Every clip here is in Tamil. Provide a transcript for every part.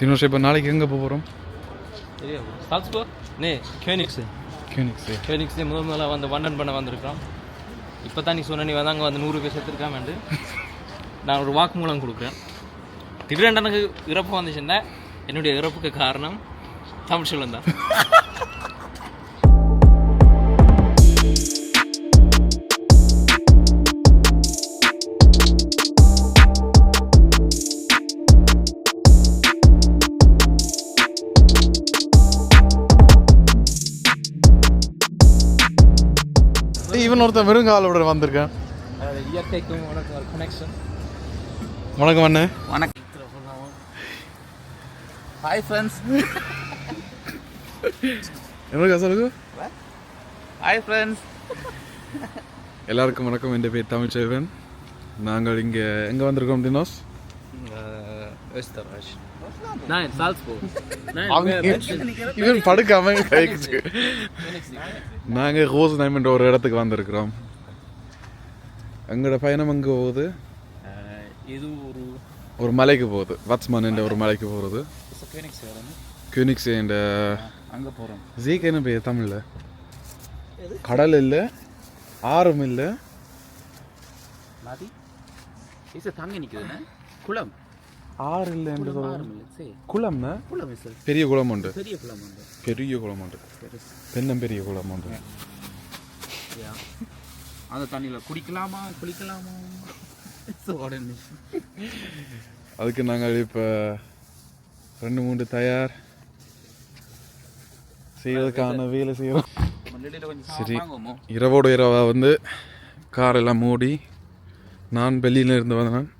தினோஷ் இப்போ நாளைக்கு எங்கே போகிறோம்? சால்ஸ்பர்க் கேனிக்ஸு முதல்ல வந்து வண்டன் பண்ண வந்திருக்கோம். இப்போ தான் நீ சொன்ன நீ வந்து அங்கே வந்து 100 பேர் செத்துருக்காமண்டு நான் ஒரு வாக்கு மூலம் கொடுக்குறேன். திடீரென்று எனக்கு இறப்பு வந்துச்சுன்னா என்னுடைய இறப்புக்கு காரணம் தமிழ் செல்வன் தான். இவன் ஒருத்தன் வெறுங்காலோட வந்திருக்கேன். இயற்கைக்கும் உனக்கு ஒரு கனெக்ஷன். வணக்கம் அண்ணே. வணக்கம். Hi friends. என்ன சொல்லுங்க? Hi friends. எல்லாருக்கும் வணக்கம். என் பேர் தமிழ்ச்செல்வன். நாங்கள் இங்கே எங்கே வந்திருக்கோம் தினோஸ்? Österreich. Nein, Salzburg. இவன் படுக்காம நாங்கள் ரோசன்ஹைம் என்ற ஒரு இடத்துக்கு வந்திருக்கிறோம். எங்களோட பயணம் எங்கே போகுது? இது ஒரு மலைக்கு போகுது. வட்ஸ்மன் என்ற ஒரு மலைக்கு போகிறது. கியூனிக்ஸ் என்ற அங்கே போகிறோம். ஜீக்கு என்ன பேர் தமிழில்? கடல் இல்லை, ஆறும் இல்லை, நதி தங்கி நிற்குதுண்ணே. குளம் ஆறு இல்லை என்று குளம்னா குளம் பெரிய குளம் உண்டு. பெரிய குளம் உண்டு. பெண்ணம் பெரிய குளம் உண்டு. அந்த தண்ணியில் குளிக்கலாமா? அதுக்கு நாங்கள் இப்போ 2-3 தயார் செய்யறதுக்கான வேலை செய்கிறோம். சரி, இரவோடு இரவாக வந்து காரெல்லாம் மூடி நான் வெளியில் இருந்து வந்தேன்.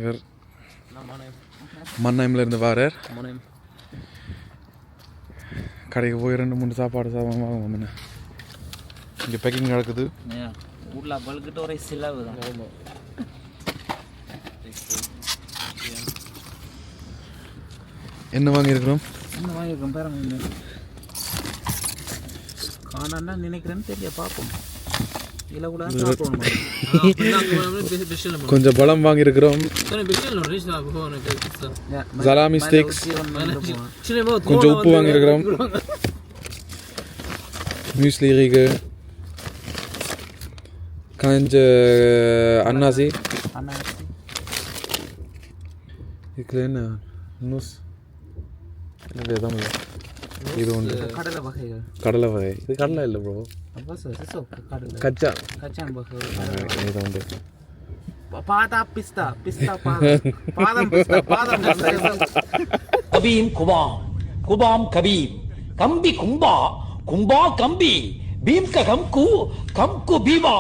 இவர் மன்னாயம்ல இருந்து வாரார். கடைக்கு போய் 2-3 சாப்பாடு வாங்குவோம். என்ன இங்கே பேக்கிங் நடக்குது. ஊரில் பழுக்கிட்ட ஒரே செலவு தான். என்ன வாங்கியிருக்கிறோம்? பாருங்க, காணான்னா நினைக்கிறேன்னு தெரிய பார்ப்போம். கொஞ்சம் பழம் வாங்கியிருக்கிறோம். சலாமி ஸ்டேக்ஸ், கொஞ்சம் உப்பு வாங்கியிருக்கிறோம். மியூஸ்லி ரீகு, காஞ்ச அன்னாசி. இதுல என்ன நூஸ் இது ஒன்று கடலை வகை. இது கடலை இல்லை ப்ரோ, கச்சா இது உண்டு. கபீம் குபாம் குபாம் கபீம் கம்பி கும்பா கும்பா கம்பி பீம் கம்கு கம்கு பீமா.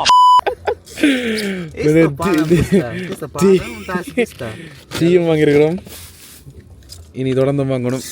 டீயும் வாங்கியிருக்கிறோம். இனி தொடர்ந்து வாங்கணும்.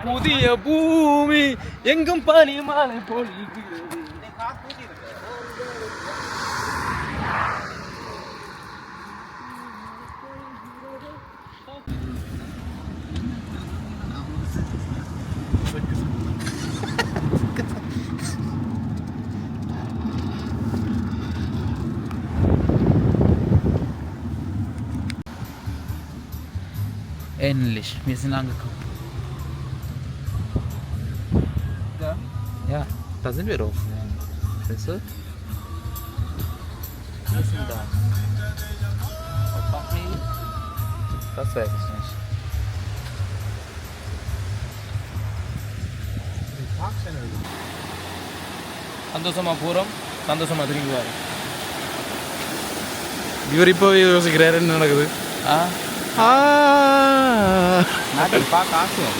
புதிய பூமி எங்கும் பனிமலை பொழிகிறது. Ähnlich, wir sind angekommen. Ja, da sind wir doch. Weißt du? Wir sind da. Das weiß ich nicht. சந்தோஷமாக போகிறோம், சந்தோஷமாக திரும்பி வரோம். இவர் இப்போ யோசிக்கிறாரு என்ன நடக்குது. நதி பார்க்க ஆசையா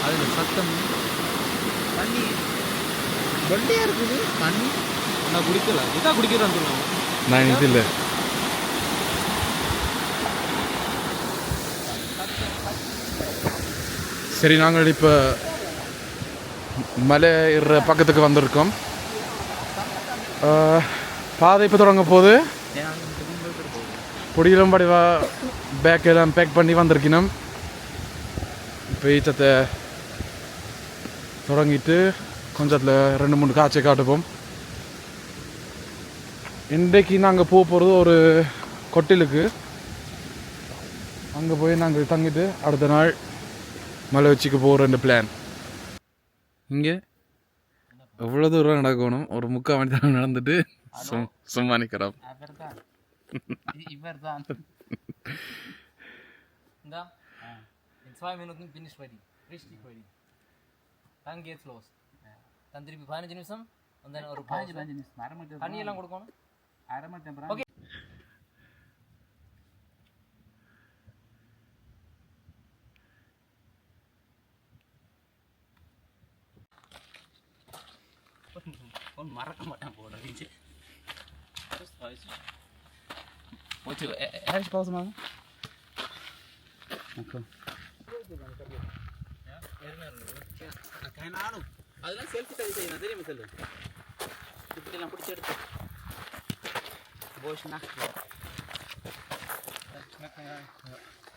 அதில் சத்தம் தண்ணி வெள்ளையாக இருக்குது தண்ணி. நான் குடிக்கல, இதான் குடிக்கிறேன்னு சொல்லுவாங்க. நான் இது இல்லை. சரி, நாங்கள் இப்போ மலை ஏறுற பக்கத்துக்கு வந்திருக்கோம். பாதை இப்போ தொடங்க போகுது. பொடியிலும் படிவா பேக் எல்லாம் பேக் பண்ணி வந்திருக்கணும். இப்போ ஈச்சத்தை தொடங்கிட்டு கொஞ்சத்தில் 2-3 காட்சி காட்டுப்போம். இன்றைக்கு நாங்கள் போகிறது ஒரு கொட்டிலுக்கு. அங்கே போய் நாங்கள் தங்கிட்டு அடுத்த நாள் மலை உச்சிக்கு போகிற பிளான். இங்கே எவ்வளோ தூரம் நடக்கணும்? ஒரு 3/4 மணி நேரம் நடந்துட்டு சும்மா நிற்கிறோம். இவர் தான் Da? In 2 Minuten bin ich ready. Richtig ready. Dann geht's los. Dann திருப்பி 15 நிமிஷம் und dann ஒரு pause. 15 நிமிஷம் அரை மணி நேரம் தண்ணி எல்லாம் கொடுக்கணும். அரை மணி நேரம். ஓகே. மறக்க மாட்டேன் போட வீச்சு. போச்சு. ஹேஷ் பவுஸ் மாங்க. ஓகே. அதெல்லாம் செல்ஃபி தள்ளி செய்யணும் தெரியுமா செல்லு? இப்படிலாம் பிடிச்சி எடுத்து போஷ்னா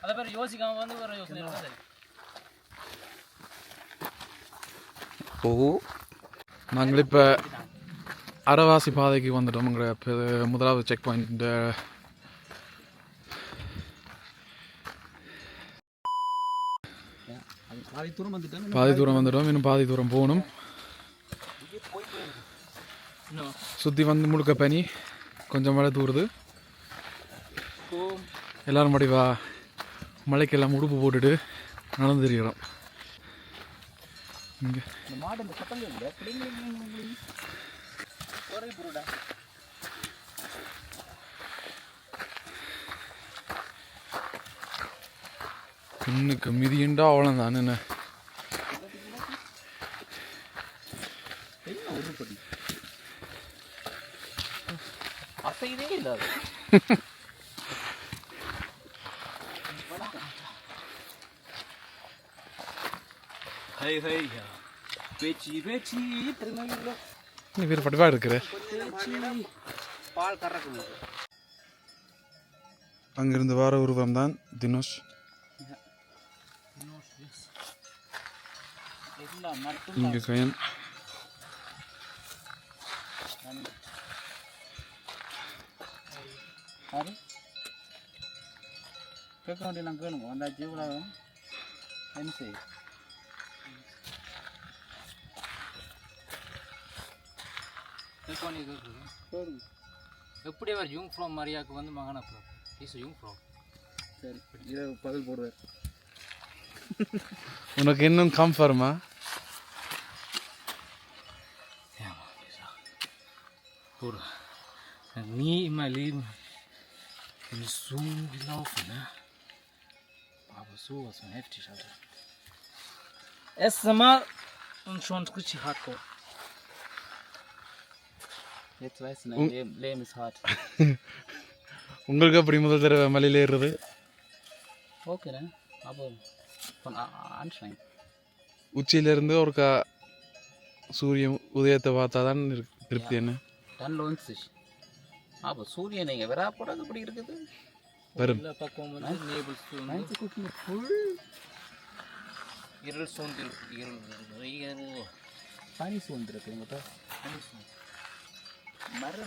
அதை பேர் யோசிக்காம வந்து ஒரு யோசனை இருந்தால் சரி. நாங்கள் இப்போ அரைவாசி பாதைக்கு வந்துட்டோம். முதலாவது செக் பாயிண்ட் பாதி தூரம் வந்துட்டோம். இன்னும் பாதி தூரம் போகணும். சுற்றி வந்து முழுக்க பனி, கொஞ்சம் மழை தூருது. எல்லோரும் மடிவா மழைக்கெல்லாம் உடுப்பு போட்டுட்டு நடந்து தெரிகிறோம். இங்கே இன்னுக்கு மிதியுண்டா அவ்வளோதான். என்ன அசைதே இல்லை. நீ பேர் படிவா இருக்கிற பால் கறக்கணும். அங்கிருந்து வர உருவம் தான் தினோஷ். இங்கே கயன். கேட்க வேண்டியெல்லாம் கேளுங்க. வந்தாச்சு இவ்வளோ என்ன செய்ய எப்படி அவர் யூங் ஃப்ரோ மரியாக்கு வந்து மகனா ப்ரோ இஸ் யூங் ஃப்ரோ. சரி, இதை பதில் போடுவார். உனக்கு இன்னும் கம்ஃபர்மா? Nie in mein Leben bin ich so gelaufen, ne? Aber sowas von heftig, Alter. Erstes Mal und schon richtig hardcore. Jetzt weißt du, dein Leben ist hart. உங்களுக்கு அப்படி முதல் தடவை மலையில் ஏறுறது? Okay, ne? Aber von anstrengend. உச்சியிலேருந்து ஒரு சூரிய உதயத்தை பார்த்தா தான் திருப்தி. என்ன Dann lohnt sich. Aber சூரியன் இங்கே வரா போடாது இப்படி இருக்குது. வரும். பக்கம் வந்து நேபிள் சூழ்ந்து ஃபுல் இருள் சூழ்ந்து பனி சூழ்ந்துருக்கு. எங்கிட்ட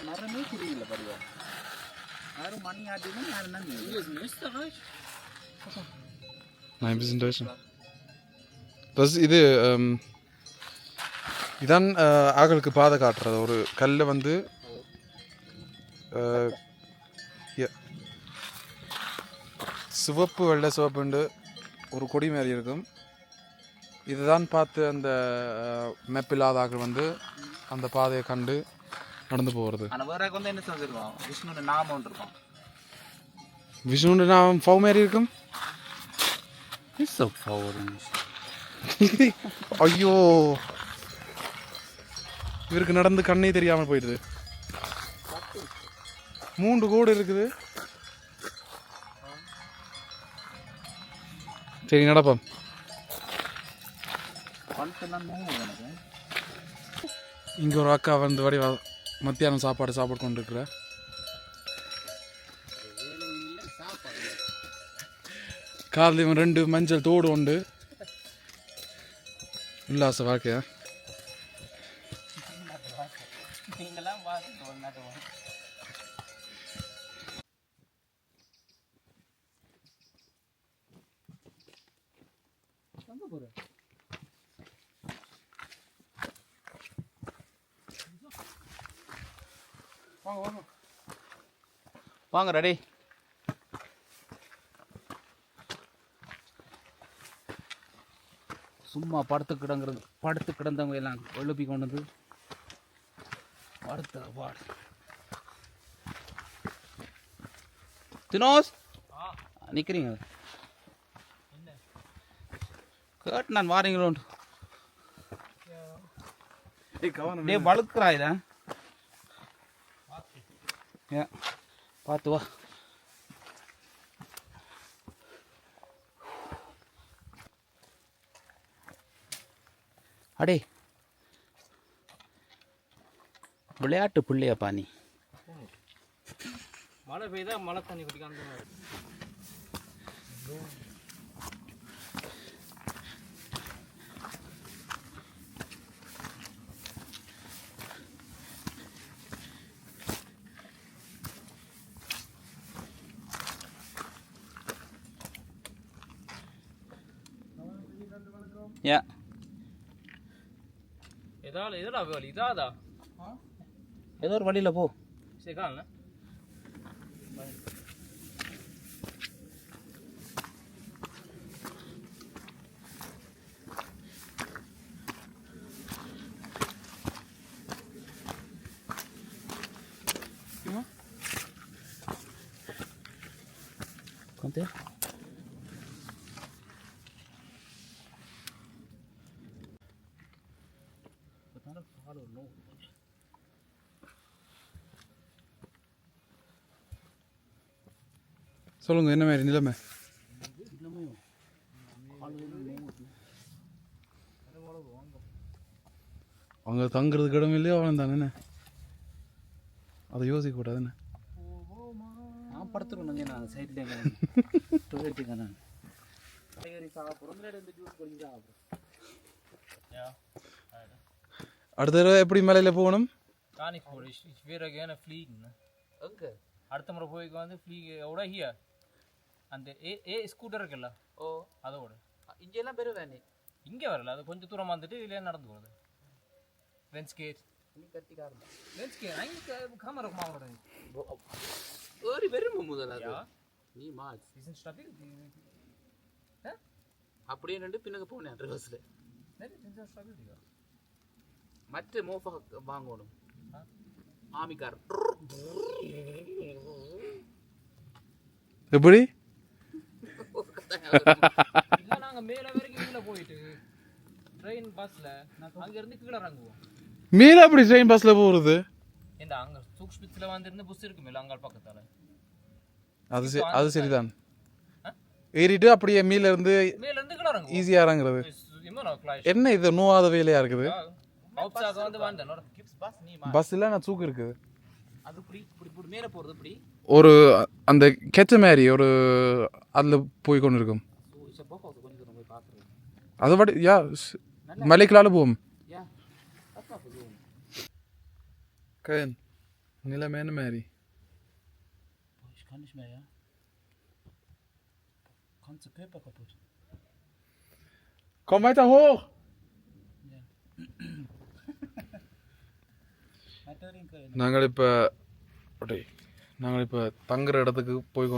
மரமே தெரியல பருவா. யாரும் மணி ஆட்டினா யாரும் தான் Nein, wir sind Deutsche. Das ist இது இதான் ஆகளுக்கு பாதை காட்டுறது. ஒரு கல்லை வந்து சிவப்பு வெள்ளை சிவப்புண்டு ஒரு கொடி மாதிரி இருக்கும். இதுதான் பார்த்து அந்த மேப்பில்லாத ஆக்கள் வந்து அந்த பாதையை கண்டு நடந்து போகிறது. ஆனால் வேற வந்து என்ன சொல்லிருக்கோம்? விஷ்ணுவோட நாமம் ஒன்று இருக்கும். விஷ்ணுவோட நாமம் ஃபவ் மாதிரி இருக்கும். Ist so faul. ஐயோ இவருக்கு நடந்து கண்ணே தெரியாம போயிடுது. 3 கோடு இருக்குது. சரி நடப்போம். இங்க ஒரு அக்கா வந்து வடி மத்தியானம் சாப்பாடு சாப்பிட்டு கொண்டு இருக்கிற. காலையில் 2 மஞ்சள் தோடு உண்டு. உல்லாச வாழ்க்கையா வாங்க ரெடி. சும்மா படுத்து கிடந்தவங்க எல்லாம் எழுப்பி கொண்டு வந்து படுத்த பாடு. தினோஸ் நிற்கிறீங்க கேட்டு நான் வாரீங்களோண்டு டே வழுக்கிறாயில பார்த்து வா. அடே விளையாட்டு பிள்ளையாப்பா நீ. மழை பெய்தா மழை தண்ணி குடிக்காம Yeah. இதா வேலை இதாதா ஏதோ ஒரு வழியில் போ. சரி காணல Conte. சொல்லுங்க என்ன மாதிரி நிலைமை? அவங்க தங்குறதுக்கு இடம் இல்லையோ அவன் தானே, அதை யோசிக்க கூடாதுன்னு. நான் படுத்துருவேன் நான் சைட்லேயே டொய்லெட்டுங்க நான் அடுத்த தடவை எப்படி மலையில் போகணும்? அடுத்த முறை போய் வந்து ஃப்ளீகோட ஹியர் அந்த ஸ்கூட்டர் இருக்குல்ல அதோட இங்கெல்லாம் பெருவேன் இங்கே வரல, அது கொஞ்சம் தூரம் வந்துட்டு இல்லையா நடந்து போகுது. வென்ஸ்கேட் வென்ஸ்கேட் அங்கே காம இருக்குமா ஒரு வெறும் முதல்ல நீ மாஸ் இசன் ஸ்டாப்பிங் அப்படியே ரெண்டு பின்னுக்கு போனேன் ரிவர்ஸில் மற்ற மோஃபா வாங்கணும் ஆமிக்கார் எப்படி இல்லை நாங்கள் மேலே வரைக்கும் கீழே போயிட்டு ட்ரெயின் பஸ்ஸில் அங்கேருந்து கீழே இறங்குவோம். மேலே அப்படி ட்ரெயின் பஸ்ஸில் போகிறது? இந்த அங்கே சூக்ஷ்மத்தில் வந்துருந்து புஸ் இருக்குமே அங்காள் பக்கத்தால், அது சரிதான். ஏறிட்டு அப்படியே மேலேருந்து கீழே இறங்குவோம் ஈஸியாக இறங்குறது. என்ன இது நோவாத வேலையாக இருக்குது? பஸ்ஸில் நான் தூக்கு இருக்குது அது இப்படி இப்படி மேலே போகிறது இப்படி ஒரு அந்த கெச்ச மாதிரி ஒரு அதில் போய் கொண்டு இருக்கும். அதை படி யா மலைக்கலால் போவோம். கயன் நிலைமை என்ன மாதிரி? Kann nicht mehr, ja? Kannst du Körper kaputt? Komm weiter hoch! நாங்கள் இப்போ தங்குற இடத்துக்கு போய்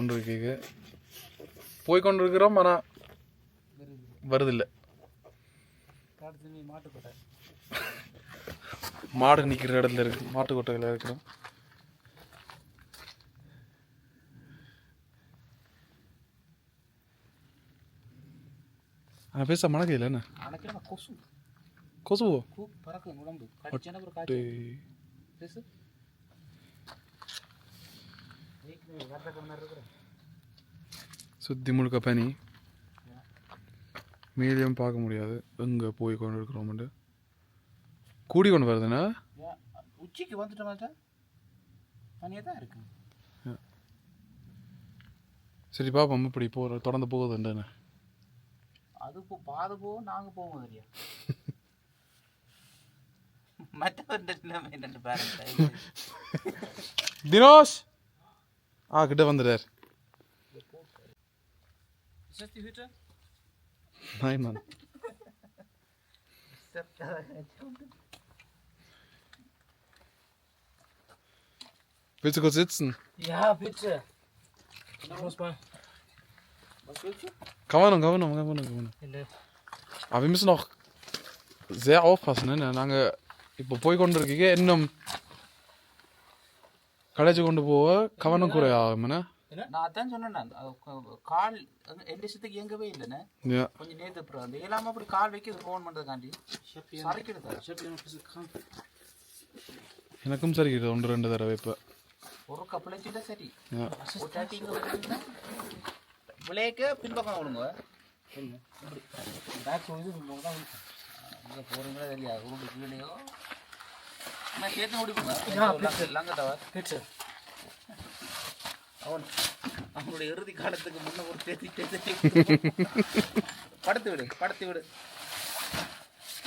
கொண்டிருக்கிறோம். ஆனால் வருதில்லை. மாடு நிற்கிற இடத்துல இருக்கு, மாட்டுக்கொட்டையில் இருக்கிறோம். ஆனால் பேச மழை இல்லை என்ன அணைக்கிற கொசு கொசுவோ பறக்கும் உடம்பு கடிச்சேன்னா ஒரு காய்ச்சல் பேசு சுற்றி முழுக்க பனி மீடியம் பார்க்க முடியாது எங்கே போய் கொண்டு இருக்கிறோம்ட்டு கூடி கொண்டு வருதுண்ணா உச்சிக்கு வந்துட்டு மாட்டேன் பனியாக தான் இருக்கு சரி பாப்போம் இப்படி தொடர்ந்து போகுதுன்னு அது பாது போவோம் நாங்கள் போவோம் தெரியா மற்ற பாருங்க தினோஷ் கிட்ட வந்துடுறார் Nein, Mann. Willst du kurz sitzen? Ja, bitte. Ich muss mal. Was willst du? Kann man noch. Aber wir müssen auch sehr aufpassen, ne? நாங்க இப்போ போய் கொண்டிருக்கீங்க இன்னும் கடைச்சி கொண்டு போக கவனம் குறையாகும் என்ன நான் அதான் சொன்னேன் கால் எந்த விஷயத்துக்கு இயங்கவே இல்லைண்ணே கொஞ்சம் நேற்று அப்புறம் அந்த இயலாம அப்படி கால் வைக்க ஃபோன் பண்ணுறதுக்காண்டி எனக்கும் சரி இது 1-2 தடவை இப்போ ஒரு கப்பிளைச்சிட்டா சரி விளையக்க பின்பக்கம் விடுங்க போறீங்களா தெரியாது உருண்டு கீழேயோ நான் சேர்த்து முடிப்பேங்க லங்கட்டவா அவனுடைய இறுதி காலத்துக்கு முன்ன ஒரு பேசி படுத்து விடு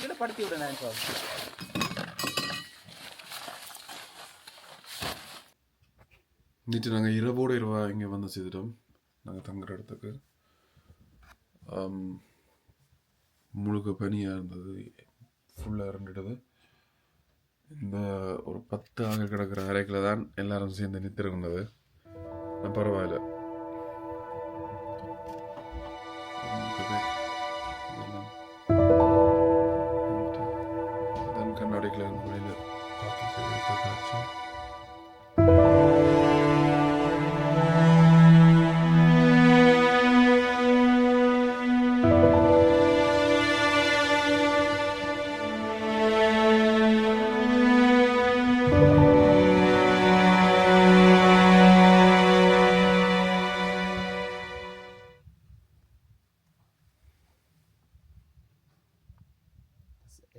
இல்லை படுத்தி விடு நான் இப்போ நேற்று நாங்கள் இரவோடு இரவாக இங்கே வந்து செய்துட்டோம் நாங்கள் தங்குற இடத்துக்கு முழுக்க பனியாக இருந்தது ஃபுல்லாக இருந்துட்டது இந்த ஒரு 10 ஆக கிடக்கிற அறைக்கில் தான் எல்லாரும் சேர்ந்து நித்திருந்தது பரவாயில்ல கண்ணாடிகள் இருந்து வெளியில் பார்த்து காட்சி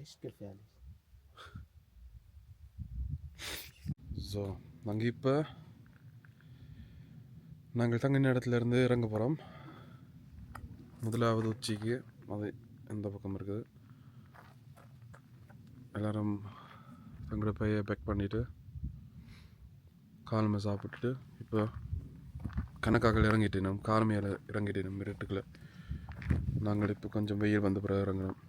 echt gefährlich. ஸோ நாங்கள் இப்போ நாங்கள் தங்கின இடத்துல இருந்து இறங்க போகிறோம் முதலாவது உச்சிக்கு அது எந்த பக்கம் இருக்குது எல்லோரும் தங்களோட பையை பேக் பண்ணிவிட்டு காலமை சாப்பிட்டுட்டு இப்போ கணக்காக்கள் இறங்கிட்டேனும் காலமையில் இறங்கிட்டேனும் இருட்டுக்குள்ள நாங்கள் இப்போ கொஞ்சம் வெயில் வந்த பிறகு இறங்குறோம்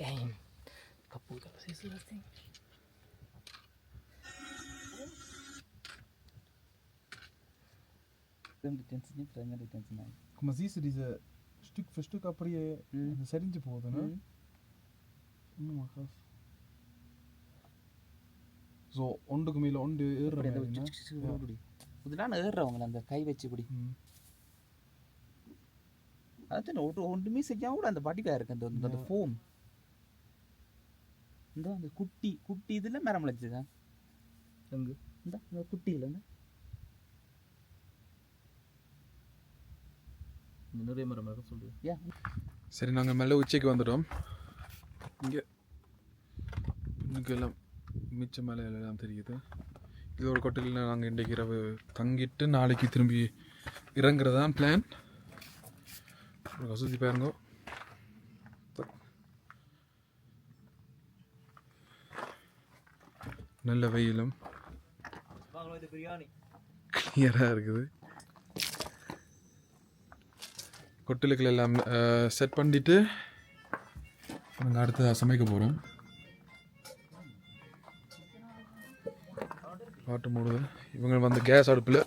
Damn. Kaputt, aber siehst du das Ding? Guck mal, siehst du diese Stück für Stück அப்படியே சரிஞ்சு போகுது ne? இன்னும் krass. So ஒன்றுக்கு மேல ஒன்று ஏறுற மாதிரி இதெல்லாம் ஏறுறவங்கள அந்த கை வச்சு இப்படி அதான் ஒன்றுமே செய்யாம கூட அந்த படிக்கா இருக்கு அந்த ஃபோம் இந்த அந்த குட்டி இதில் மரம் முளைச்சுதான் எங்கு இந்த குட்டியில் நிறைய மரம் இருக்கு சொல்லுது சரி நாங்கள் மேலே உச்சிக்கு வந்துட்டோம் இங்கே இன்னைக்கு எல்லாம் மிச்ச மலை எல்லாம் தெரியுது இது ஒரு கொட்டையில் நாங்கள் இன்றைக்கு இரவு தங்கிட்டு நாளைக்கு திரும்பி இறங்குறதான் பிளான் சுற்றி பாருங்க நல்ல வெயிலும் கிளியராக இருக்குது கொட்டிலுக்கள் எல்லாம் செட் பண்ணிட்டு நாங்கள் அடுத்து சமைக்க போகிறோம் காட்டு மூடுது இவங்க வந்து கேஸ் அடுப்பில்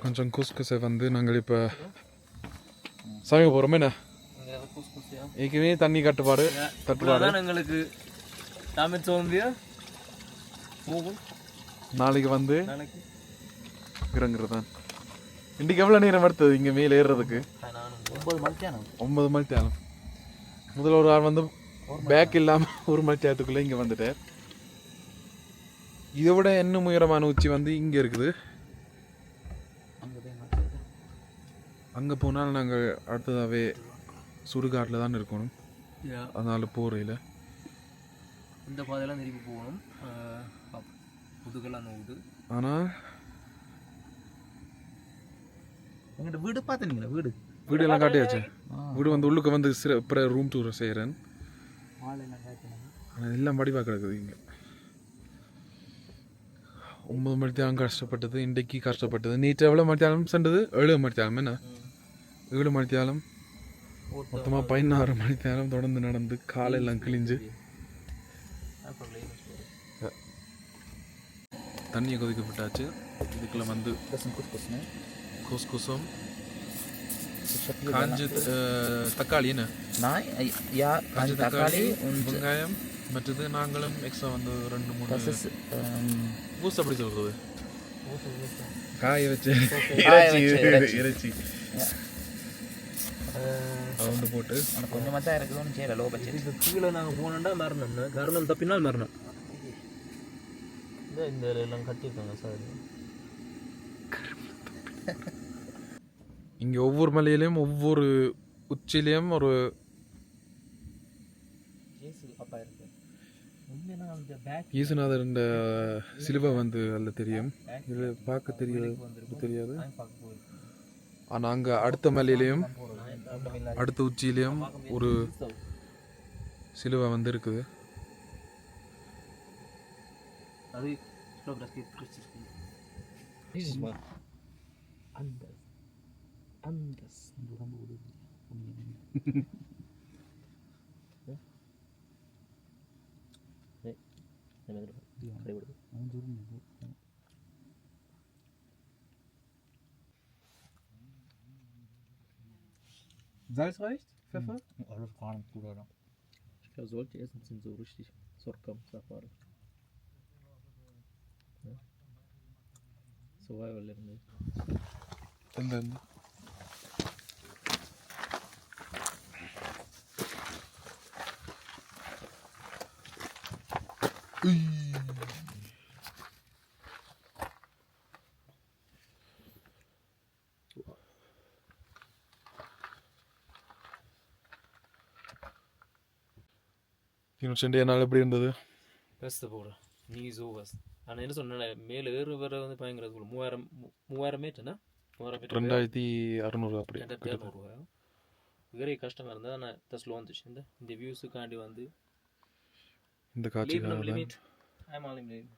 கொஞ்சம் குஸ்குஸை வந்து நாங்கள் இப்போ சமைக்க போகிறோமே என்ன ஏற்கனவே தண்ணி தட்டுப்பாடு எங்களுக்கு தமிழ் சோம்பியா நாளைக்கு வந்து நாளைக்கு இறங்குறது தான். இன்றைக்கு எவ்வளோ நேரம் எடுத்தது இங்கே மேலே ஏறுறதுக்கு? 9 மணித்தானம். 9 மணி தேரம். முதல்ல ஒரு ஆள் வந்து பேக் இல்லாமல் 1 மணி தேரத்துக்குள்ளே இங்கே வந்துட்டார். இதை விட இன்னும் உயரமான உச்சி வந்து இங்கே இருக்குது. அங்கே போனால் நாங்கள் அடுத்ததாகவே சுடுகாட்டில் தான் இருக்கணும். அதனால் போகிறையில் இந்த பாதையெல்லாம் திருப்பி போகணும். முதுகெல்லாம் நோவுது. ஆனால் எங்கிட்ட வீடு பார்த்துனீங்களா? வீடு எல்லாம் காட்டியாச்சு. வீடு வந்து உள்ளுக்கு வந்து அப்புறம் ரூம் டூர் செய்கிறேன். ஆனால் எல்லாம் வடிவாக கிடக்குது இங்கே. 9 மணி தேரம் கஷ்டப்பட்டது, இன்றைக்கு கஷ்டப்பட்டது. நீட்டு எவ்வளோ மணி தேரம் சென்றது? 7 மணி தேரம். என்ன 7 மணி தேரம் மொத்தமாக 16 மணி நேரம் தொடர்ந்து நடந்து காலையெல்லாம் கிழிஞ்சு தண்ணியை கொதிக்க விட்டாச்சு. இதுக்குள்ள வந்து குஸ்குசும் காஞ்ச தக்காளி, என்ன காஞ்ச தக்காளி, வெங்காயம், மற்றது நாங்களும் எக்ஸ்ட்ரா வந்து 2-3 பூஸ். அப்படி சொல்றது காய வச்சு இறைச்சி வந்து போட்டு கொஞ்சமாக தான் இருக்குதுன்னு செய்யல. Low budget. இது கீழே நாங்கள் போனோம்னா மரணம், கரணம் தப்பினால் மரணம். இந்த எல்லாம் கட்டியிருக்காங்க சார். இங்கே ஒவ்வொரு மலையிலையும் ஒவ்வொரு உச்சிலையும் ஒரு ஈசுநாதர் சிலுவை வந்து அதில் தெரியும். இதில் பார்க்க தெரியாது. ஆனால் அங்கே அடுத்த மலையிலையும் அடுத்த உச்சியிலையும் ஒரு சிலுவை வந்து இருக்குது. Salz reicht? Pfeffer? Alles gar nicht gut, oder? Ich glaube, solche Essen sind so richtig Sorghum, Safari. Ja? Survival Level. And then நாள் எப்படி இருந்தது? பெஸ்ட்டு போடு நீ சோவஸ். ஆனால் என்ன சொன்னேன், மேலே ஏறு வர வந்து பயங்கர 3000 மீட்டர்னா 2600 அப்படி 2600 வேற கஷ்டமாக இருந்தால் ஆனால் தஸ்ல வந்துச்சு. இந்த வியூஸுக்காண்டி வந்து இந்த காட்சி லிமிட் ஐ மாலிம் லிமிட்.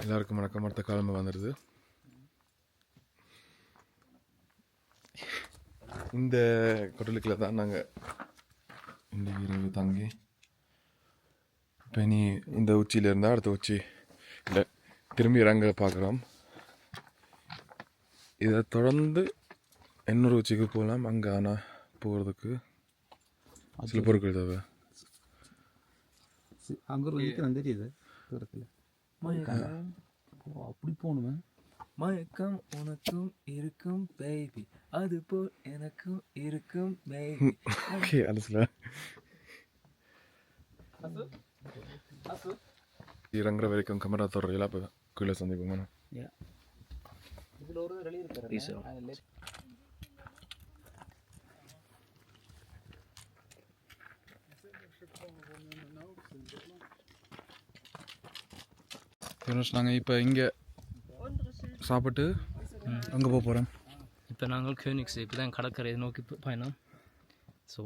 எல்லாருக்கும் வணக்கம். அடுத்த காலமாக வந்துடுது. இந்த கொட்டலுக்கில் தான் நாங்கள் இன்றைக்கி இரவு தங்கி இப்போ நீ இந்த உச்சியில் இருந்தால் அடுத்த உச்சி இல்லை திரும்பி இறங்க பார்க்குறோம். இதை தொடர்ந்து இன்னொரு உச்சிக்கு போகலாம். அங்கே ஆனால் போகிறதுக்கு சில பொருட்கள் தேவை. அங்கே ஒரு நிற்கிறேன் தெரியுது தூரத்தில். அப்படி போகணுமே. மயக்கம் உனக்கும் இருக்கும் பேபி, அது போல் எனக்கும் இருக்கும் பேபி. ஓகே அலசில இறங்குற வரைக்கும் கேமரா தொடரையில் அப்போ கீழே சந்திப்போம். இதில் ஒரு ரெடி இருக்கிறேன். நாங்கள் இப்போ இங்கே சாப்பிட்டு அங்கே போக போகிறோம். இப்போ நாங்கள் கியூனிக்ஸ் இப்போ தான் கடற்கரையை நோக்கி பயணம். ஸோ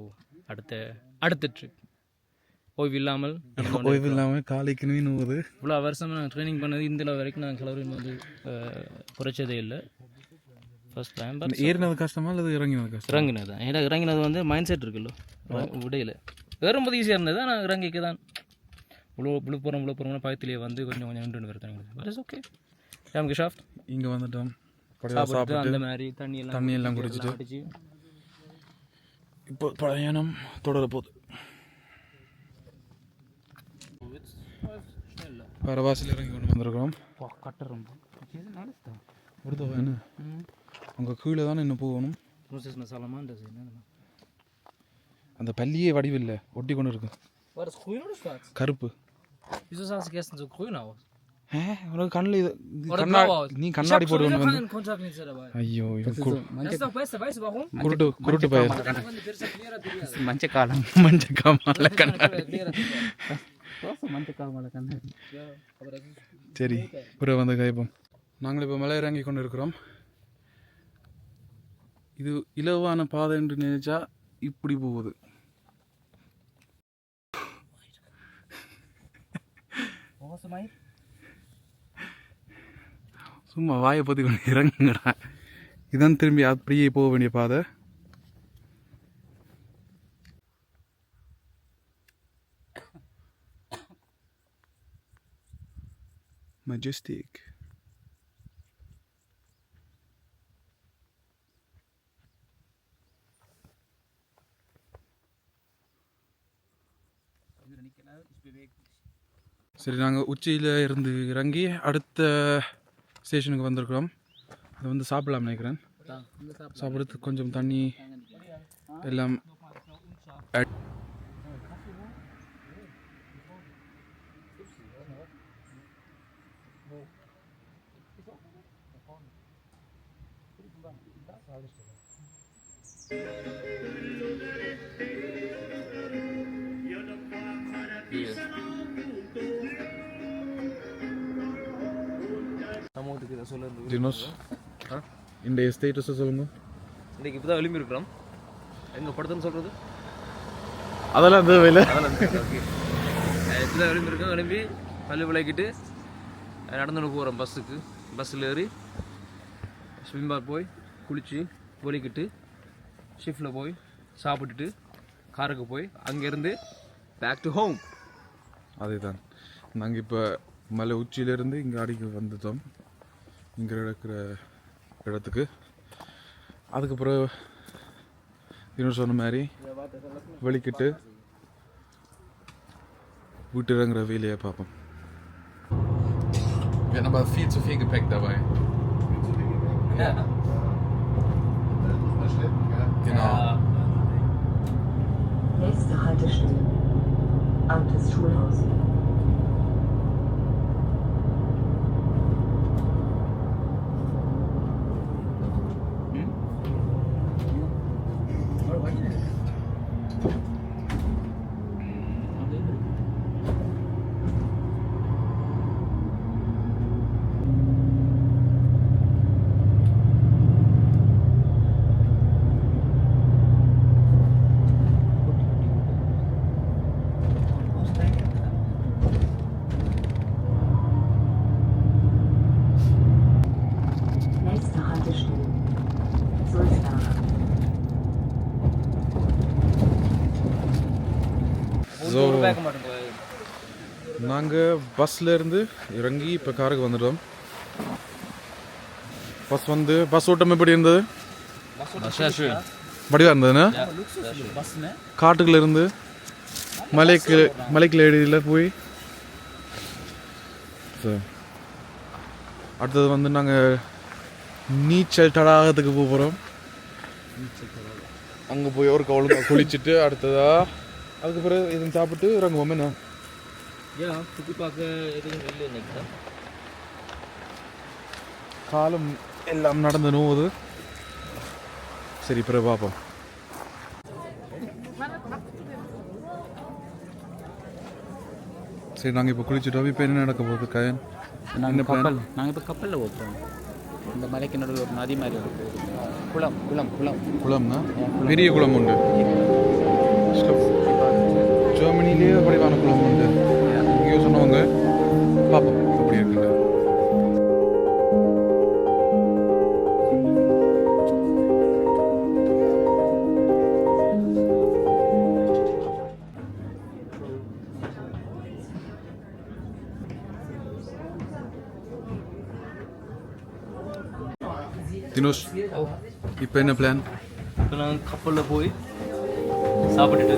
அடுத்த ட்ரிப் ஓய்வு இல்லாமல் ஓய்வு இல்லாமல் காலைக்கு நூறுது. இவ்வளோ வருஷம் நான் ட்ரைனிங் பண்ணது இந்த வரைக்கும் நான் கலோரின் வந்து குறைச்சதே இல்லை. First time. பட் ஏறினது கஷ்டமா இல்லை இறங்கினது கஷ்டம்? இறங்கினது தான். ஏன்னா இறங்கினது வந்து மைண்ட் செட் இருக்குல்ல, விடையில் ஏறும்போது ஈஸியாக இருந்தது. ஆனால் இறங்கிக்கு தான் இவ்வளோ போகிறோம்னா பயத்திலேயே வந்து கொஞ்சம் நின்று வருத்தாங்க. But it's okay. நமக்கு ஷாஃப்ட் இங்கே வந்துட்டோம், சாப்பிட்டு அந்த மாதிரி தண்ணி எல்லாம் குடிச்சிட்டு அடிச்சு இப்போ பிரயாணம் தொடர போகுது. பரவாசில் இறங்கி கொண்டு வந்திருக்கிறோம். கட்டுறோம் என்ன அங்கே கீழே தானே இன்னும் போகணும். மசாலமா அந்த பள்ளியே வடிவில்லை, ஒட்டி கொண்டு இருக்கு. கருப்பு உனக்கு கண்ணில் இது நீ கண்ணாடி போட்டு வந்து ஐயோ குருட்டு பயிர் மஞ்சக்காமல கண்ணாடி. சரி பிறகு வந்து கைப்போம். நாங்கள் இப்போ மலை இறங்கி கொண்டு இருக்கிறோம். இது இலவான பாதை என்று நினைச்சா இப்படி போகுது. சும்மா வாயை பற்றி கொண்டு இறங்குங்கடா. இதான் திரும்பி அப்படியே போக வேண்டிய பாதை. மெஜஸ்டிக். சரி நாங்கள் உச்சியில் இருந்து இறங்கி அடுத்த ஸ்டேஷனுக்கு வந்திருக்கிறோம். அதை வந்து சாப்பிடலாம் நினைக்கிறேன். சாப்பிட்றதுக்கு கொஞ்சம் தண்ணி எல்லாம் சமூகத்துக்கு இதை சொல்லுறது. ஜினோஸ் இந்த ஸ்டேட்டஸை சொல்லுங்க. இன்றைக்கு இப்போ தான் எழுப்பி இருக்கிறோம். எங்கே படுத்துன்னு சொல்கிறது அதெல்லாம் தேவையில்லை. ஓகே இப்போ தான் எழுப்பி இருக்கோம். எழுப்பி பல்லு விளக்கிட்டு நடந்துன்னு போகிறோம் பஸ்ஸுக்கு. பஸ்ஸில் ஏறி ஸ்விம் பார் போய் குளித்து ஒலிக்கிட்டு ஷிஃப்டில் போய் சாப்பிட்டுட்டு காருக்கு போய் அங்கேருந்து பேக் டு ஹோம். அதே தான் நாங்கள் இப்போ மலை உச்சியிலேருந்து இங்கே அடிக்க வந்துட்டோம், இங்கே இருக்கிற இடத்துக்கு. அதுக்கப்புறம் இன்னும் சொன்ன மாதிரி வெளிக்கிட்டு வீட்டு இறங்குற வேலையை பார்ப்போம். Wir haben aber viel zu viel Gepäck dabei. Ja. Genau. Nächste Haltestelle. Altes Schulhaus. Nächste Haltestelle. Sulzberg. So நாங்கள் பஸ்ஸில் இருந்து இறங்கி இப்போ காருக்கு வந்துட்டோம். பஸ் ஓட்டம் எப்படி இருந்தது? வடிவாக இருந்ததுன்னா காட்டுக்குள்ள இருந்து மலைக்கு ஏடியில் போய் அடுத்தது வந்து நாங்கள் நீச்சல் தடாகத்துக்கு போகிறோம். அங்கே போய் ஒரு கவுளுங்க குளிச்சுட்டு அடுத்ததா அதுக்கு பிறகு இதுன்னு சாப்பிட்டு இறங்குவோம். என்ன சுற்றி பார்க்க எதுவும் இல்லை இன்னைக்கு. காலம் எல்லாம் நடந்து நோவுது. சரி பிறகு பார்ப்போம். சரி நாங்கள் இப்போ குளிச்சுட்டோம். இப்போ என்ன நடக்க போகுது கயன்? நாங்கள் இப்போ கப்பலில் போகிறோம். இந்த மலைக்கு நடுவில் ஒரு நதி மாதிரி இருக்கு. குளம் குளம் குளம் குளம்னா பெரிய குளம் உண்டு. ஜெர்மனி உண்மையிலேயே வடிவான குளம் உண்டு. இங்கேயோ சொன்னவங்க பார்ப்போம் எப்படி இருக்குன்னு. தினோஷ், இப்போ என்ன பிளான்? இப்போ நாங்கள் கப்பலில் போய் சாப்பிட்டுட்டு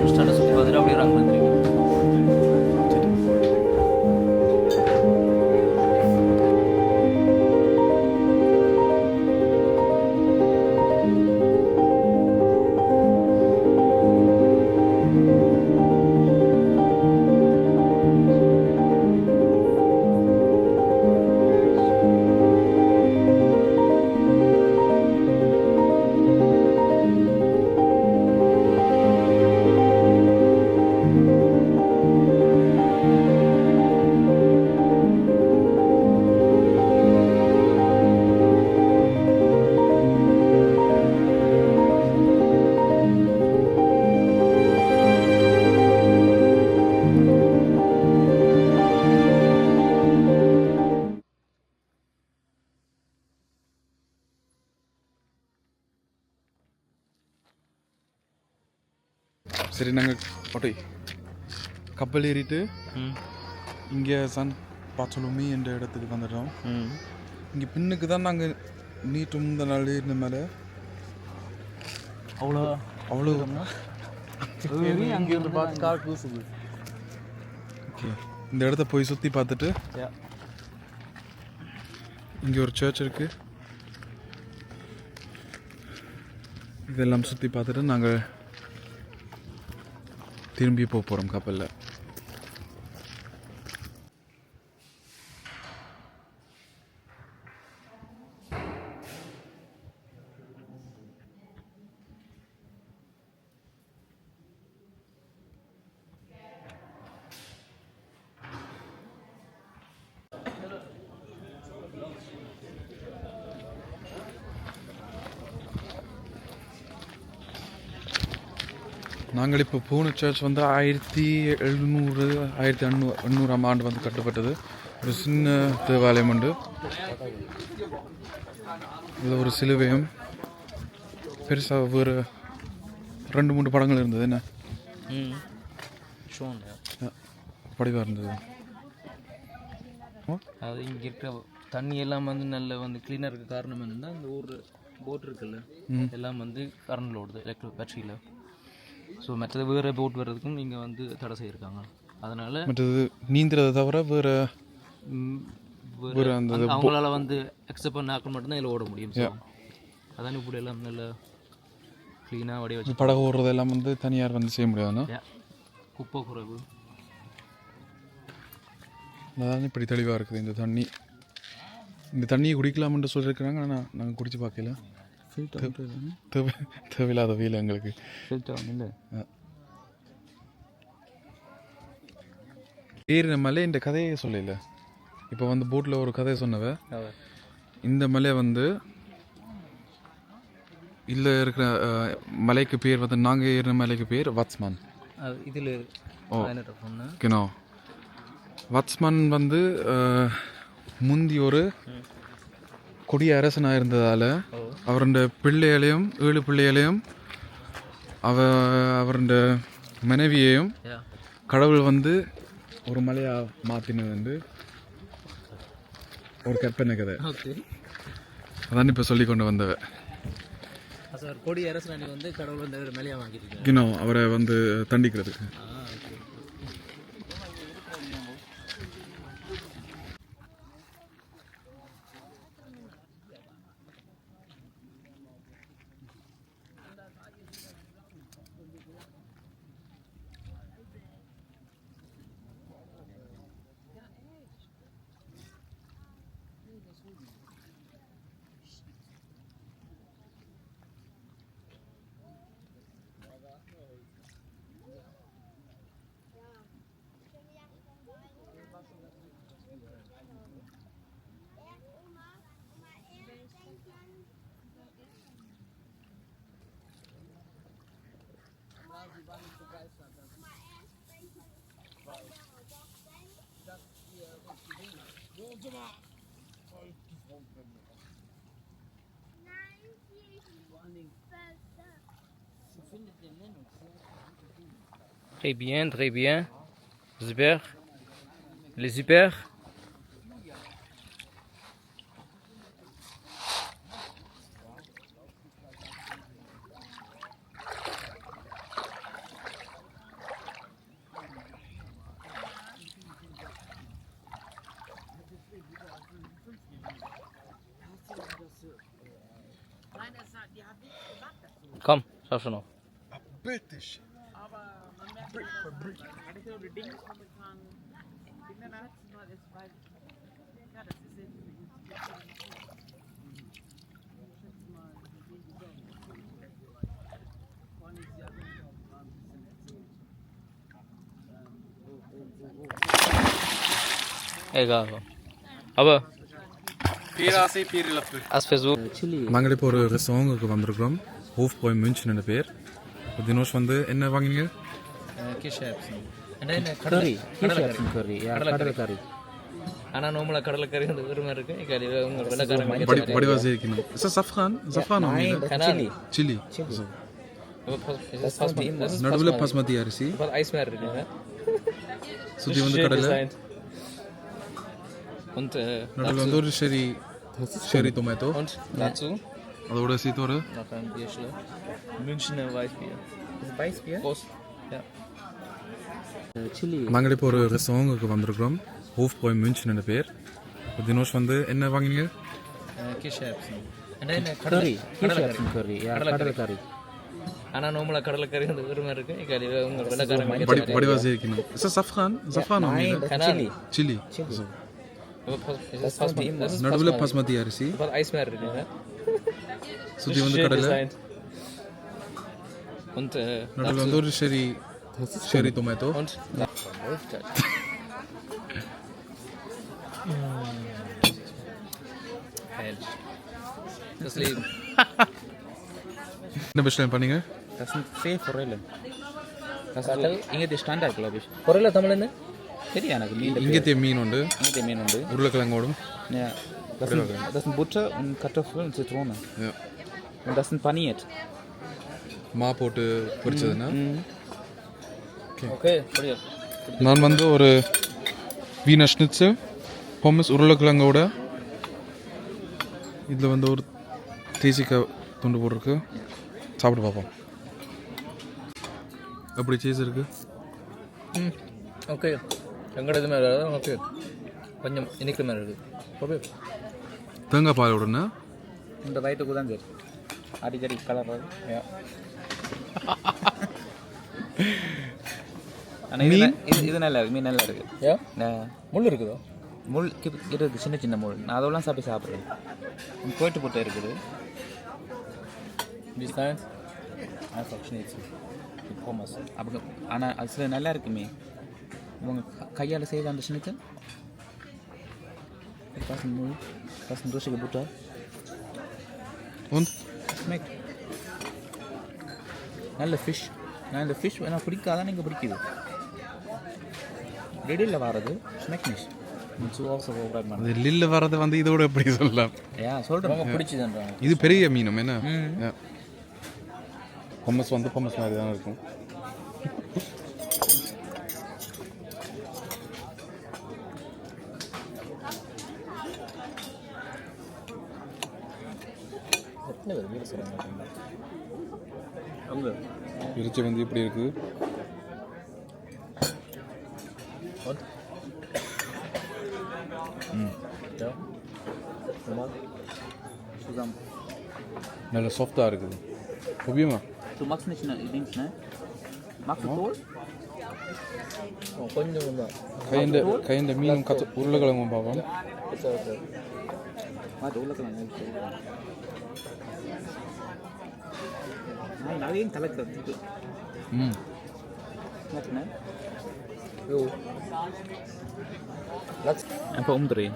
ஸ்டேட்டஸ் சுற்றி பார்த்துட்டு அப்படியே ரங்க வந்துருக்கோம். சரி, நாங்கள் ஓட்டை கப்பல் ஏறிட்டு இங்கே சன் பாச்சலுமி என்ற இடத்துக்கு வந்துடுறோம். இங்கே பின்னுக்கு தான் நாங்கள் நீட்டு முந்த நாள் ஏறின மேலே அவ்வளோ அவ்வளோ அங்கேருந்து பார்த்து கால் பூசுது. ஓகே, இந்த இடத்த போய் சுற்றி பார்த்துட்டு இங்கே ஒரு சர்ச் இருக்குது, இதெல்லாம் சுற்றி பார்த்துட்டு நாங்கள் திரும்பி போக போகிறோம் கப்பலில். நாங்கள் இப்போ போன சர்ச் வந்து 1700 1800ஆம் ஆண்டு வந்து கட்டப்பட்டது. ஒரு சின்ன தேவாலயம் உண்டு, இதில் ஒரு சிலுவையும் பெருசாக வேறு 2-3 படங்கள் இருந்தது. என்ன படிவாக இருந்தது. அது இங்கே இருக்கிற தண்ணி எல்லாம் வந்து நல்ல வந்து க்ளீனாக இருக்க காரணம் என்னென்னா இந்த ஒரு போட் இருக்குல்ல எல்லாம் வந்து கரண்டில் ஓடுது, எலக்ட்ரிக் பேட்டரியில். ஸோ மற்றது வேறு போட் வர்றதுக்கும் இங்கே வந்து தடை செய்யிருக்காங்க. அதனால் மற்றது நீந்துறதை தவிர வேறு அந்த அவங்களால வந்து அக்செப்ட் பண்ண ஆக்கள் மட்டும்தான் இதில் ஓட முடியும். ஸோ அதான் இப்படி எல்லாம் நல்ல க்ளீனாக வடிய வச்சு படகு ஓடுறதெல்லாம் வந்து தனியார் வந்து செய்ய முடியாதுன்னா குப்பை குறைவு. அதான் இப்படி தெளிவாக இருக்குது இந்த தண்ணி. இந்த தண்ணியை குடிக்கலாம்னு சொல்லியிருக்கிறாங்க, ஆனால் நாங்கள் குடிச்சு பார்க்கல. தேவையில்லாத வீல் எங்களுக்கு. ஏறின மலை இந்த கதையை சொல்லல. இப்போ வந்து போட்டில் ஒரு கதையை சொன்னவ, இந்த மலை வந்து இல்லை இருக்கிற மலைக்கு பேர் வந்து நாங்கள் ஏறின மலைக்கு பேர் வத்ஸ்மான். இதில் ஓகேண்ணா, வத்ஸ்மான் வந்து முந்தி ஒரு கொடிய அரசனாக இருந்ததால் அவருடைய பிள்ளைகளையும் 7 பிள்ளைகளையும் அவருடைய மனைவியையும் கடவுள் வந்து ஒரு மலையாக மாற்றினது வந்து ஒரு கற்பனை கதை. அதான் இப்போ சொல்லி கொண்டு வந்தவ. கொடி அரசனை வந்து கடவுள் வந்து மலையாக வாங்கிட்டு இன்னும் அவரை வந்து தண்டிக்கிறதுக்கு. Très bien, très bien. Super. Les super. Komm, schau schon noch. British. Egal. Aber பேராசை பேரிழப்பு. als Versuch. நாங்கள் இப்போ ஒரு ரெஸ்டாரண்ட்டுக்கு வந்திருக்கிறோம். ஹோஃப் பாய் மின்ச்னு பேர். தினோஷ் வந்து என்ன வாங்கினீங்க? curry. Curry. Yeah, curry. ஆனால் நோம்பல கடலைக்கறி வந்து ஒரு மாதிரி இருக்கு கறி உங்க வெள்ளக்காரங்க வடிவாசி இருக்கணும். சஃப்ரான் சில்லி. நடுவில் பாஸ்மதி அரிசி. ஐஸ் மாதிரி இருக்குங்க. சுற்றி வந்து கடலை. Und நடுவில் வந்து ஒரு ஷெரி டொமேட்டோ. und dazu அதோட சேர்த்து ஒரு noch ein Bierschle. Münchner Weißbier. Weißbier? Prost. Ja. Chili. நாங்கள் இப்போ ஒரு ரெஸ்டாரண்ட்டுக்கு வந்திருக்கிறோம். ஹோஃப் பாய் மின்ச்னு பேர். தினோஷ் வந்து என்ன வாங்கினீங்க? Curry. Yeah, curry. ஆனால் நோம்பல கடலைக்கறி வந்து ஒரு மாதிரி இருக்கு கறி உங்க வெள்ளக்காரங்க வடிவாசி இருக்கணும். சஃப்ரான் சில்லி. நடுவில் பாஸ்மதி அரிசி. ஐஸ் மாதிரி இருக்குங்க. சுற்றி வந்து கடலை. Und நடுவில் வந்து ஒரு cherry tomato. und Herrlich. Das Leben. என்ன பெஸ்ட் பண்ணீங்க? Das sind Forellen. Das ist இங்கே Standard, glaube ich. பொருளை தமிழ் என்ன? தெரியும் எனக்கு மீன். இங்கேத்திய மீன் உண்டு. இங்கே மீன் உண்டு. உருளைக்கிழங்கோடும். Ja. Das sind Butter und Kartoffeln und Zitrone. Ja. Und das sind paniert. மா போட்டு பொரிச்சதுன்னா. ஓகே புரியுது. நான் வந்து ஒரு வீனர் ஸ்னிட்சல் பொம்மஸ் உருளைக்கிழங்கோட இதில் வந்து ஒரு தேசிக்காய் துண்டு போட்டிருக்கு. சாப்பிட்டு பார்ப்போம். அப்படி சீஸ் இருக்கு. ஓகே எங்கட இது மாதிரி ஓகே கொஞ்சம் இனிக்கிற மாதிரி இருக்குது. ஓகே தேங்காய் பால் உடனே இந்த வயிற்றுக்கு தான் சரி. அடிக்கடி கலர் ஆனால் இது நல்லா இருக்கு. மீன் நல்லா இருக்கு. முள் இருக்குதோ? முள் இருக்குது, சின்ன சின்ன முள். நான் அதெல்லாம் சாப்பிட்றேன். போயிட்டு போட்டு இருக்குது. Einfach Schnitzel. Mit Pommes. Aber als நல்லா இருக்குமே உங்க கையால் செய்த அந்த Schnitzel. Das ist Null. Das ist durchige Butter. Und? Schmeckt. நல்ல ஃபிஷ். நான் இந்த ஃபிஷ் எனக்கு பிடிக்காதான் நீங்கள் பிடிக்குது. ரெடியில் வர்றது ஸ்மெக் நிஷ் அது லில்ல வர்றது வந்து இதோட எப்படி சொல்லலாம்? சொல்கிறேன் பிடிச்சதுன்றாங்க. இது பெரிய மீனும் என்ன பொம்மஸ் வந்து பொம்மஸ் மாதிரி தான் இருக்கும். இறைச்சி வந்து இப்படி இருக்கு. நல்ல சாஃப்டாக இருக்குது. Probier Du magst nicht links, ne? Magst du Kohl? கொஞ்சம் தான் கைண்ட மீனும் உருளைக்கிழங்கும் பார்ப்போம். உருளைக்கிழங்கு நிறைய கலக்கிறது. Einfach umdrehen.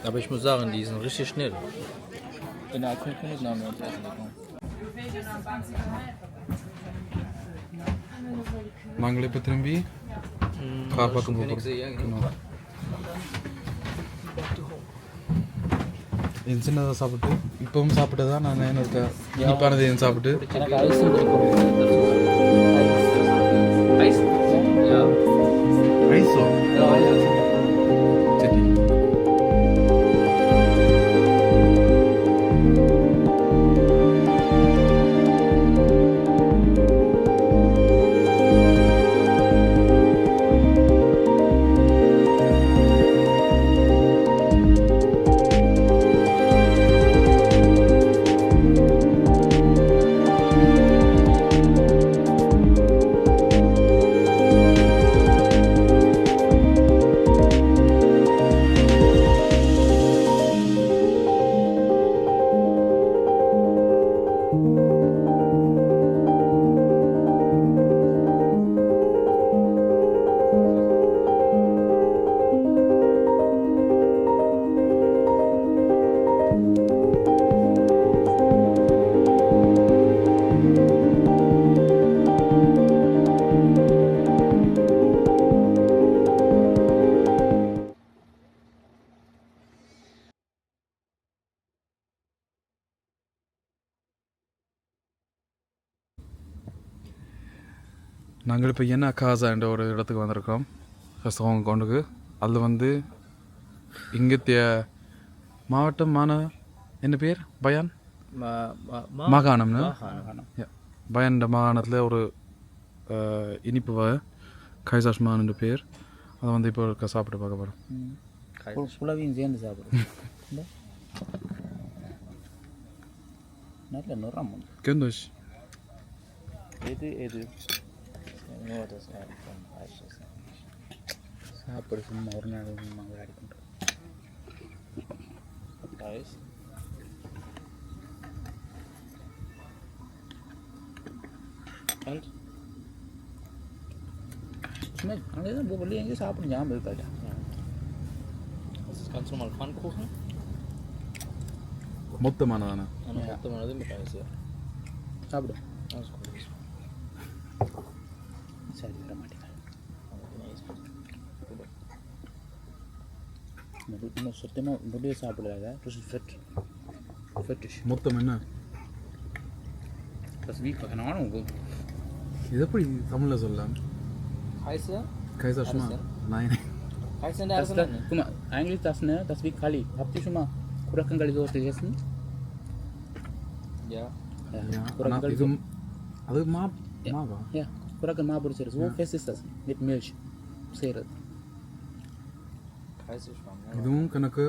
Aber ich muss sagen, die sind richtig schnell. In der 5 Minuten haben wir uns essen bekommen. நாங்கள் இப்போ திரும்பி கார் பக்கம் போகிறோம். இது சின்னதாக சாப்பிட்டு இப்பவும் சாப்பிட்டு தான் நான் என்ன இருக்க இனிப்பானது எதுவும் சாப்பிட்டு எனக்கு ஐஸும் பிடிக்கும். ஐஸ் ரைஸோ சரி நாங்கள் இப்போ என்ன காசான்ற ஒரு இடத்துக்கு வந்திருக்கோம் ரெஸ்டாரண்ட் கொண்டுக்கு அதில் வந்து இங்கத்திய மாவட்டம் என்ன பேர் பயான் மாகாணம்னு பயான் மாகாணத்தில் ஒரு இனிப்பு வகை கைசாஷ்மான் பேர் அதை வந்து இப்போ சாப்பிட்டு பார்க்க போகிறோம் சுளவையும் சேர்ந்து சாப்பிடுவோம் நல்ல நிறம் கெந்தோஷ் எது சாப்பிடு சும்மா ஒரு நாள் சும்மா விளையாடி கொண்டு அங்கேதான் வெளியே எங்கேயும் சாப்பிடும் ஞாபகம் இருக்காது. Kannst du mal Pfannkuchen? மொத்தமானதானே மொத்தமானது mit Eis, ja. சாப்பிடு. Alles gut. சரி வர மாட்டேங்க. இன்னும் சுத்தமாக முடிய சாப்பிடலாத ஃபெட்டிஷ் மொத்தம் என்ன நானும் இது எப்படி தமிழில் சொல்லலாம் Heiße? கைசாஷ்மா நான் Heiße in der Arsenal? Guck mal, eigentlich das wie Kali. Habt ihr schon mal Kurakkali sowas gegessen? Ja. Kurakkali இது அது மாவா Ja, Kurakkali Mabur செய்கிறது. So fest ist das. Mit Milch. செய்கிறது. Heiße Schwamm, ja. இதுவும் கணக்கு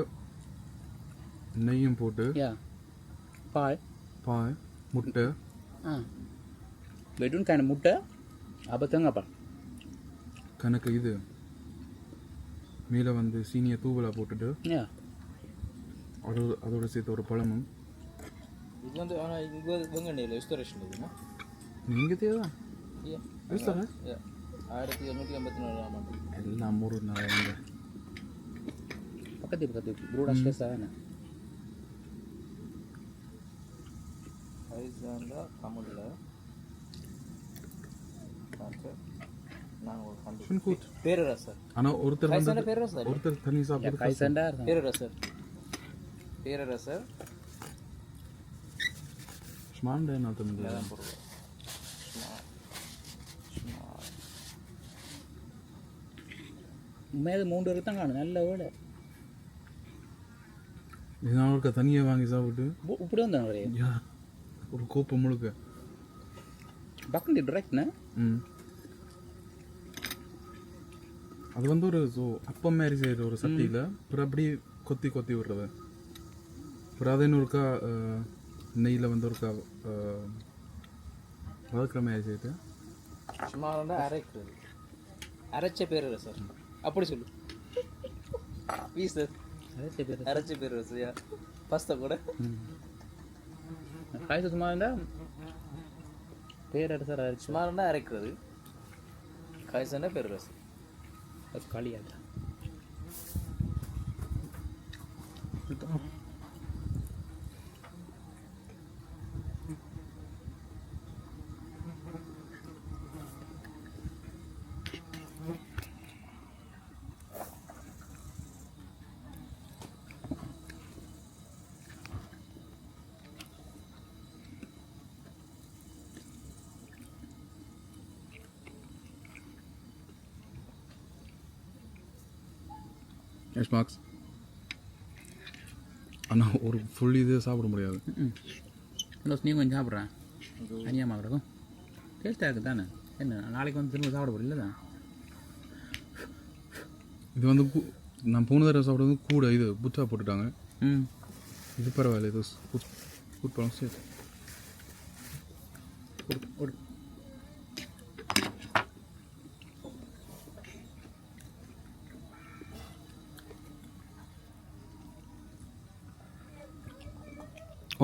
நெய்யும் போட்டு Ja. Paal. பால் முட்டை Bedun keine Mutter, aber Tengapal. கணக்கு இது மேலே வந்து சீனியை தூவலாக போட்டுட்டு Ja. அதோட சேர்த்து ஒரு பழமும் இது வந்து ஆனால் இங்கே வெங்கண்ணியில் ரெஸ்டரேஷன் இருக்குமா நீங்கள் தேவை Yeah. Österreich? Ja. 1784 ஆண்டு. எல்லாம் ஒரு நாள் வந்து Pagkatip. Brudas ka sana. ஹைசாண்டா தமிழில் நான் ஒரு Schon gut. பேரரசர் ஆனால் ஒருத்தர் வந்து ஹைசாண்டா பேரரசர் ஒருத்தர் தண்ணி Ja, சாப்பிட்டு Kaisandar. பேரரசர் ஸ்மாண்ட என்ன தமிழ் அதான் பொருள் மேலே 3 வரைக்கும் தான் காணும் நல்ல வேலை நான் ஒருக்கா தண்ணியை வாங்கி சாப்பிட்டு இப்படி வந்தாங்க ஒரே யா, ஒரு கோப்பை முழுக்க பக்கம் டிரெக்ட்னா ம் அது வந்து ஒரு அப்பம் மாதிரி செய்கிற ஒரு சட்டியில் அப்புறம் அப்படியே கொத்தி விடுறது அப்புறம் அதே ஒருக்கா நெய்யில் வந்து ஒருக்கா வதக்கிற மாதிரி செய்து சும்மா அரைக்கிறது அரைச்ச பேரரசர் அப்படி சொல்லு சார் அரைச்ச பேரரசர் யா பாஸ்தா கூட காய்ச்சல் சும்மா இருந்தால் பேரரசர் சும்மா அரைக்கிறது காய்ச்சல்னா பேரரசர் அது காலியாக எஸ் மார்க்ஸ் ஆனால் ஒரு ஃபுல் இது சாப்பிட முடியாது. நீ கொஞ்சம் சாப்பிட்றேன் அநியமாக இருக்கும். டேஸ்ட்டாக இருக்குது தானே. என்ன நாளைக்கு வந்து திரும்ப சாப்பிட போகிறீங்களா தான். இது வந்து நான் போன தடவை சாப்பிட்றது கூட இது புத்தா போட்டுட்டாங்க. இது பரவாயில்ல. இது ஃபுட் பழம் சரி.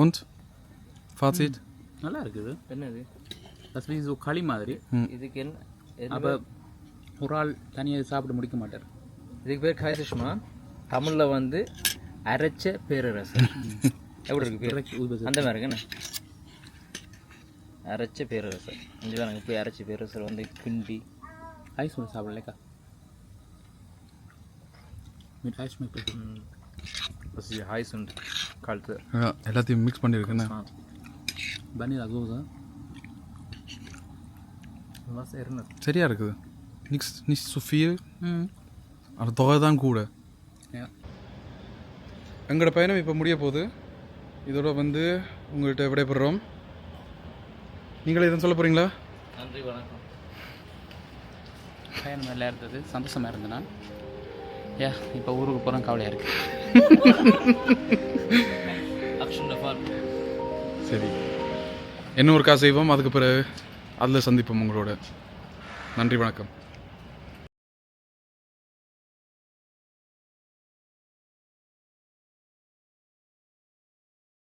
Und? Fazit? நல்லா இருக்குது. என்னது das wie so களி மாதிரி. இதுக்கு என்ன அப்போ ஒரு ஆள் தனியாக சாப்பிட முடிக்க மாட்டார். இதுக்கு பேர் கைசுஷ்மா. தமிழில் வந்து அரைச்ச பேரரசர். எப்படி இருக்கு பேர்? அந்த மாதிரி இருக்குண்ணே. அரைச்ச பேரரசர். இங்கே நாங்கள் போய் அரைச்ச பேரரசர் வந்து கிண்டி ஐஸ் ஒன்று சாப்பிடலைக்கா. mit Eis schmeckt es. Das ist heiß und kalt. எல்லாத்தையும் mix பண்ணியிருக்குண்ணே. Vanilla Soße. Was erinnert? சரியா இருக்குது. nicht so viel. ஆனால் தொகை தான் கூட. எங்களோட பயணம் இப்போ முடிய போகுது. இதோட வந்து உங்கள்கிட்ட விடைபெறுறோம். நீங்களே எதுவும் சொல்ல போகிறீங்களா? நன்றி, வணக்கம். பயணம் நல்லா இருந்தது, சந்தோஷமாக இருந்தேன் நான். இப்போ ஊருக்கு போகிறோம், கவலையாக இருக்குது. சரி, இன்னும் ஒரு செய்வோம். அதுக்கு பிறகு அதில் சந்திப்போம் உங்களோட. நன்றி, வணக்கம்.